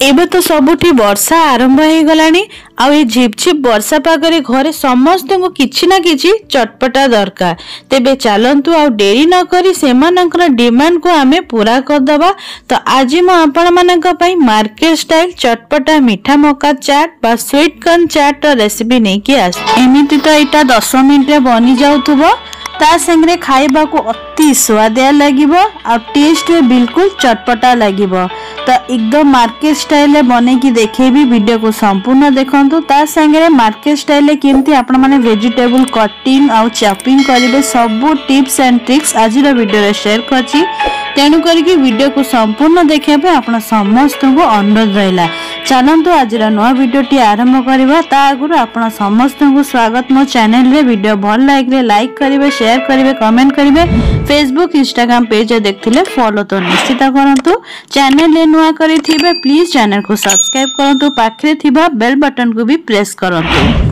एबे तो सबुठी वर्षा आरंभ हो गलानी आउ ए झिपझिप वर्षा पागरे घरे समस्त को किछि ना किछि चटपटा दरकार। तेबे चलंतु आउ डेरी न करी सेमानकर डिमांड को आमे पूरा कर दबा। तो आज मु आपण मानक पई मार्केट स्टाइल चटपटा मीठा मका चाट बा स्वीट कॉर्न चाट रेसिपी नै कि आस। एमिति तो एटा 10 मिनिट रे बनी जाउथबो। ता संगे खाइबा को अति स्वादिया लागिबो आ टेस्ट में बिल्कुल चटपटा लागिबो। तो एकदम मार्केट स्टाइल रे बने की देखेबी वीडियो को संपूर्ण देखंतु। ता संगे मार्केट स्टाइल रे केमती आपण माने वेजिटेबल कटिंग आ चॉपिंग करिवे सब टिप्स एंड ट्रिक्स आज रो वीडियो रे शेयर करछि। तेणु करके वीडियो को संपूर्ण देखिया पे आपण समस्त को अनुरोध रहिला। चलंतु आज नवा वीडियो टी आरंभ करबा। ता आगुरु आपण समस्त को स्वागत। मो चैनल रे वीडियो भल लागले लाइक करिवे शेयर करिवे कमेंट करिवे। फेसबुक इंस्टाग्राम पेज देखथिले फॉलो तो निश्चित करंतु। चैनल ले नुआ करिथिबे प्लीज चैनल को सब्सक्राइब करंतु। पाखरे थिबा बेल बटन को भी प्रेस करंतु।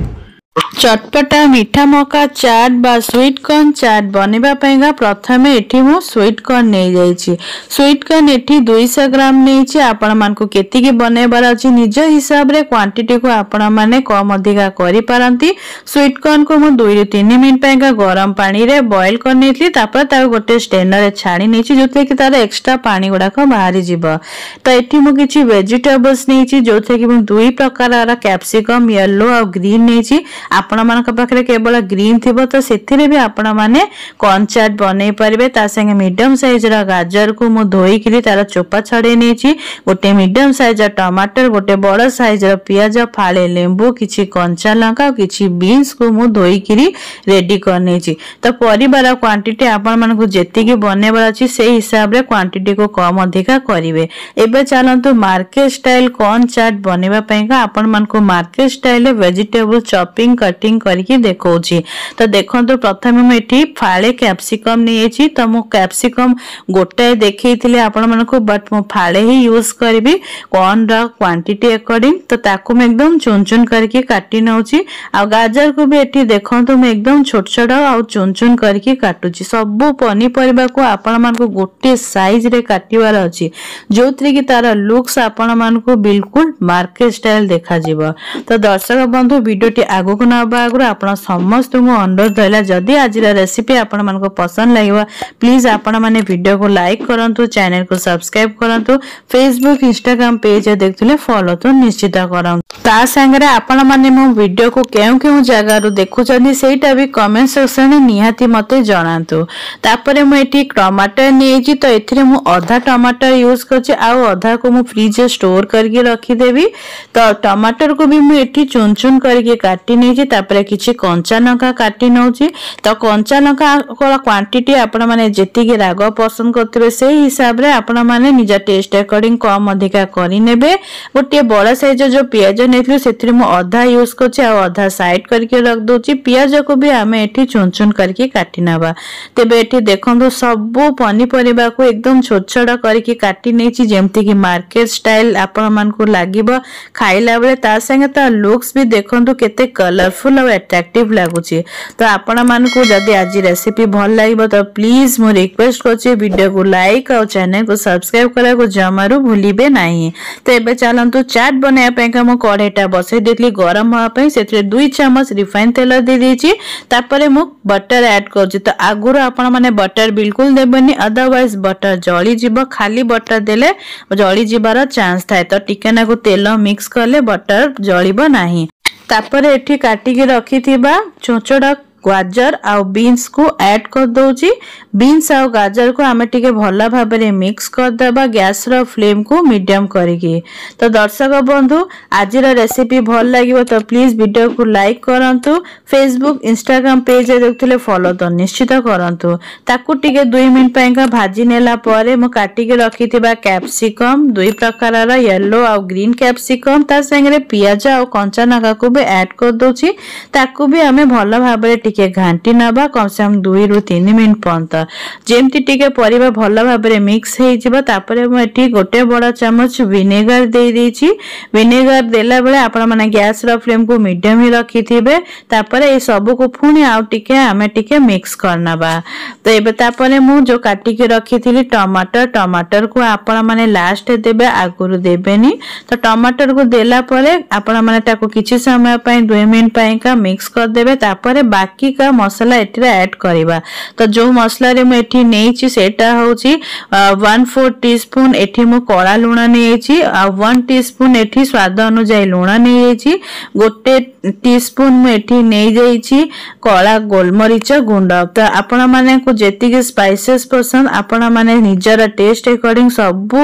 चटपटा मीठा मका चाट बा स्वीट कॉर्न चाट बनेबा पयगा प्रथमे एठी मो स्वीट कॉर्न नै जाईछि। स्वीट कॉर्न एठी 200 ग्राम नैछि। आपण मान को केति के बनेबार अछि निज हिसाब रे क्वांटिटी को आपण माने कम अधिका करि पारंती। स्वीट कॉर्न को मो 2 रे 3 मिनिट पयगा गरम पानी रे बॉईल कर नेथि। तापर ता गोटे स्ट्रेनर रे छाणी नैछि जोते कि तार एक्स्ट्रा पानी गुडा को बाहरी जिवो। तो एठी मो किछि वेजिटेबल्स नैछि जोते कि मो 2 प्रकार कैप्सिकम येलो आ ग्रीन नैछि। आपण मानक पाखरे केवल ग्रीन थिबो तो सेथिरे भी आपण माने कॉर्न चाट बनै परिबे। ता संगे मीडियम साइज रा गाजर को मु धोई किरी तार चोपा छडे नेछि। गोटे मीडियम साइज रा टमाटर गोटे बड़ साइज रा पियाज फाळे लेंबू किछि कंचा लंका किछि बीन्स को मु धोई किरी रेडी कर नेछि। तो परिवार क्वांटिटी आपण मानक जेति के बनेबार अछि से हिसाब रे क्वांटिटी को कम अधिका करिवे। एबे चलंतु मार्केट स्टाइल कॉर्न चाट बनेबा पयगा आपण मानक market style vegetable chopping cutting करके देखौछि। तो देखंतु प्रथमे म एठी फाळे कैप्सिकम नेछि। तो मो कैप्सिकम गोटे देखैथिले आपण मानको बट मो फाळे ही यूज करबी कॉर्न रा क्वांटिटी अकॉर्डिंग। तो ताकू म एकदम चुन चुन करके काटी नउछि। आ गाजर को भी एठी देखंतु म एकदम छोट छोट आ चुन चुन करके काटुछि। सब पनी परिबा को आपण मानको गोटे साइज रे काटिवार अछि जोतरे कि तार लुक्स आपण मानको बिल्कुल मार्केट स्टाइल देखा जिवो। तो दर्शक बंधु वीडियो टी आगो को नबा आगु आपण समस्त को अनुरोध रहला जदी आज रेसिपी आपण मन को पसंद लागबा प्लीज आपण माने वीडियो को लाइक करंतु चैनल को सब्सक्राइब करंतु। फेसबुक इंस्टाग्राम पेज देखथिले फॉलो तो निश्चित करंतु। ता संगे आपण माने मो वीडियो को केउ केउ जगह रु देखु चंदी सेटा भी कमेंट सेक्शन में निहाती मते जणांतु। तापरे मो एठी टमाटर नेछि तो एथिरे मो आधा टमाटर यूज करछि आ आधा को मो फ्रिज में स्टोर करके रखी देबी। तो टमाटर को भी मो एठी चुन चुन करके काटी नेछि। तापरे किछि कंचा लंका काटी नउछि। तो कंचा लंका को क्वांटिटी आपण माने जेति के राग पसंद करथिबे से हिसाब रे आपण माने निजा टेस्ट अकॉर्डिंग कम अधिका करि नेबे। गोटे बड़ा साइज जो पियाज नेथि सेथिरे मो आधा यूज करछि आ आधा साइड करके रख दोछि। पियाज को भी आमे एठी चुन चुन करके काटी नबा। तेबे एठी देखंतु सब पनी परिबा को एकदम छोट छोट करके काटी नेछि जेमति कि मार्केट स्टाइल आपण मान को लागिबो खाइला बेले। ता संगे ता लुक्स भी देखंतु केते कलरफुल और अट्रैक्टिव लागुछि। तो आपण मान को जदी आज रेसिपी भल लागिबो तो प्लीज मो रिक्वेस्ट करछि वीडियो को लाइक और चैनल को सब्सक्राइब करा को जमारू भूलिबे नाही। तो एबे चलंतु चाट बनाया पे का मो कढ़ेटा बसै देतली गरम होआ पे सेतरे 2 चम्मच रिफाइन तेल दे देछि। तापरे मो बटर ऐड करछि। तो आगुरो आपण माने बटर बिल्कुल देबनी अदरवाइज बटर जळी जिवो। खाली बटर देले जळी जिबार चांस थाए। तो टिकेना को तेल मिक्स करले बटर जळीबो नाही। तापरे एठी काटी के रखी थिबा छोचोडा गाजर आ बीन्स को ऐड कर दोछि। बीन्स आ गाजर को आमे टिके भला भाबरे मिक्स कर देबा गैस रो फ्लेम को मीडियम करिके। तो दर्शक बंधु आज रेसिपी भल लागिबो तो प्लीज वीडियो को लाइक करंतु। फेसबुक इंस्टाग्राम पेज देखथिले फॉलो तो निश्चित करंतु। ताकू टिके 2 मिनिट पयका भाजी नेला परे मो काटी के रखी थिबा कैप्सिकम 2 प्रकार रा येलो आ ग्रीन कैप्सिकम ता संगे पियाज आ कंचा लंका को भी ऐड कर दोछि। ताकू भी आमे भला भाबरे टिके घांटी नबा कम से कम 2 रु 3 मिनिट पर्यंत जेमती टिके परिबा भल भाबरे मिक्स हे जिवो तापरे मु एठी गोटे बड़ चमच विनेगर दे देछि विनेगर देला बेले आपण माने गैस रो फ्लेम को मीडियम ही रखिथिबे तापरे ए सब को फुनी आउ टिके आमे टिके मिक्स करनबा तो एबे तापरे मु जो काटी के रखिथिली टमाटर को आपण माने लास्ट देबे आगुरु देबेनी तो टमाटर को देला परे आपण माने ताको किछि समय पय 2 मिनिट पय का मिक्स कर देबे तापरे बाकी का मसाला एठरे ऐड करिबा तो जो मसला रे मु एठी नेछि सेटा होछि 1/4 टीस्पून एठी मु कड़ा लूण नेछि आ 1 टीस्पून एठी स्वाद अनुसार लूण नेछि गोटे टीस्पून मु एठी नै जाइछि कड़ा गोलमरीच गुंड तो आपण माने को जेति के स्पाइसेस पसंद आपण माने निजर टेस्ट अकॉर्डिंग सब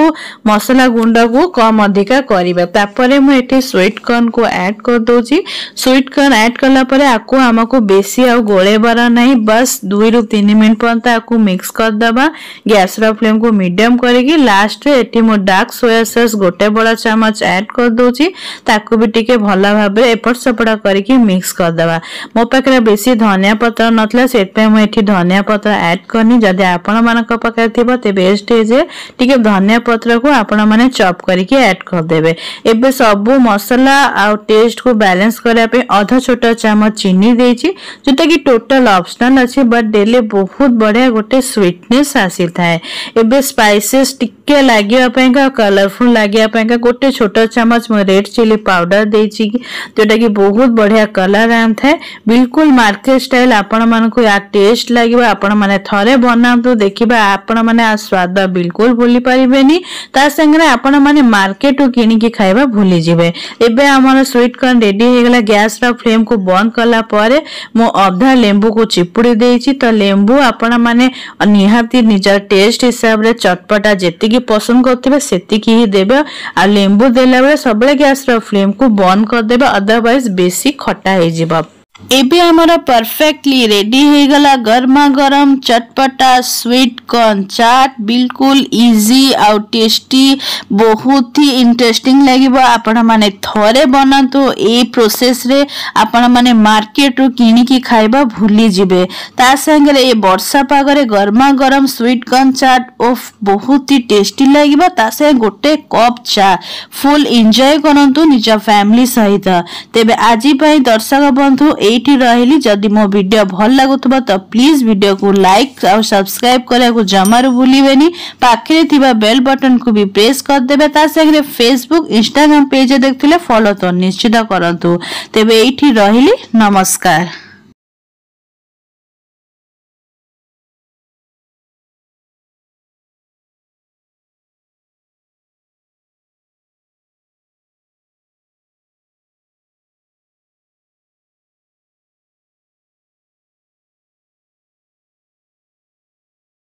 मसाला गुंड को कम अधिका करिबा तापरे मु एठी स्वीट कॉर्न को ऐड कर दोछि स्वीट कॉर्न ऐड करला परे आको हमको बेसी आ गोळेबार नहीं बस 2 रु 3 मिनिट पर्यंत आको मिक्स कर दबा गैस रो फ्लेम को मीडियम करेगी लास्ट रे एठी मु डार्क सोया सॉस गोटे बड़ा चम्मच ऐड कर दोछि ताको भी टिके भला भाबरे एपट सपड़ा करके मिक्स कर दबा मो पाखरे बेसी धनिया पत्र नथला सेट पे मु एठी धनिया पत्र ऐड करनी जदि आपण मानक पाखरे थिबो ते बेस्ट हे जे टिके धनिया पत्र को आपण माने चॉप करके ऐड कर देबे एबे सब मसाला आ टेस्ट को बैलेंस करा पे आधा छोटा चम्मच चीनी देछि जोटा कि टोटल ऑप्शनल अछि बट डेले बहुत बढ़िया गोटे स्वीटनेस आसी थाए एबे स्पाइसेस टिके लागिया पे का कलरफुल लागिया पे का गोटे छोटा चम्मच म रेड चिली पाउडर देछि जोटा कि बहुत बढ़िया कलर आम थाए बिल्कुल मार्केट स्टाइल आपण मन को या टेस्ट लागिबा आपण माने थरे बनांतु देखिबा आपण माने आ स्वाद बिल्कुल भूली परिबेनी ता संगे आपण माने मार्केट को किनी के खाइबा भूली जिवे एबे हमर स्वीट कॉर्न रेडी हे गेला गैस रा फ्लेम को बंद करला परे मो आधा लेंबू को चिपुड़ी देछि तो लेंबू आपण माने निहाती निजर टेस्ट हिसाब रे चटपटा जेति की पसंद करथिबे सेति की ही देबे आ लेंबू देला बेले सबले गैस रा फ्लेम को बंद कर देबे अदरवाइज बेसी खट्टा हे जिबा एबे हमारा परफेक्टली रेडी हे गला गर्मा गरम चटपटा स्वीट कॉर्न चाट बिल्कुल इजी आउ टेस्टी बहुत ही इंटरेस्टिंग लागिबो आपण माने थरे बनातो ए प्रोसेस रे आपण माने मार्केट रो किनी की खाइबा भूली जिबे ता संगे ए वर्षा पागरे गर्मा गरम स्वीट कॉर्न चाट ऑफ बहुत ही टेस्टी लागिबो ता से गोटे कप चा फुल एन्जॉय करंतु निज फैमिली सहित तेबे आजि पई दर्शक बंधु एठी रहली जदि मो वीडियो भल लागुतबा त प्लीज वीडियो को लाइक और सब्सक्राइब करे को जमारू भूलिबेनी पाखरे थिबा बेल बटन को भी प्रेस कर देबे ता संगे फेसबुक इंस्टाग्राम पेज देखथिले फॉलो तो निश्चित करंतु तेबे एठी रहली नमस्कार।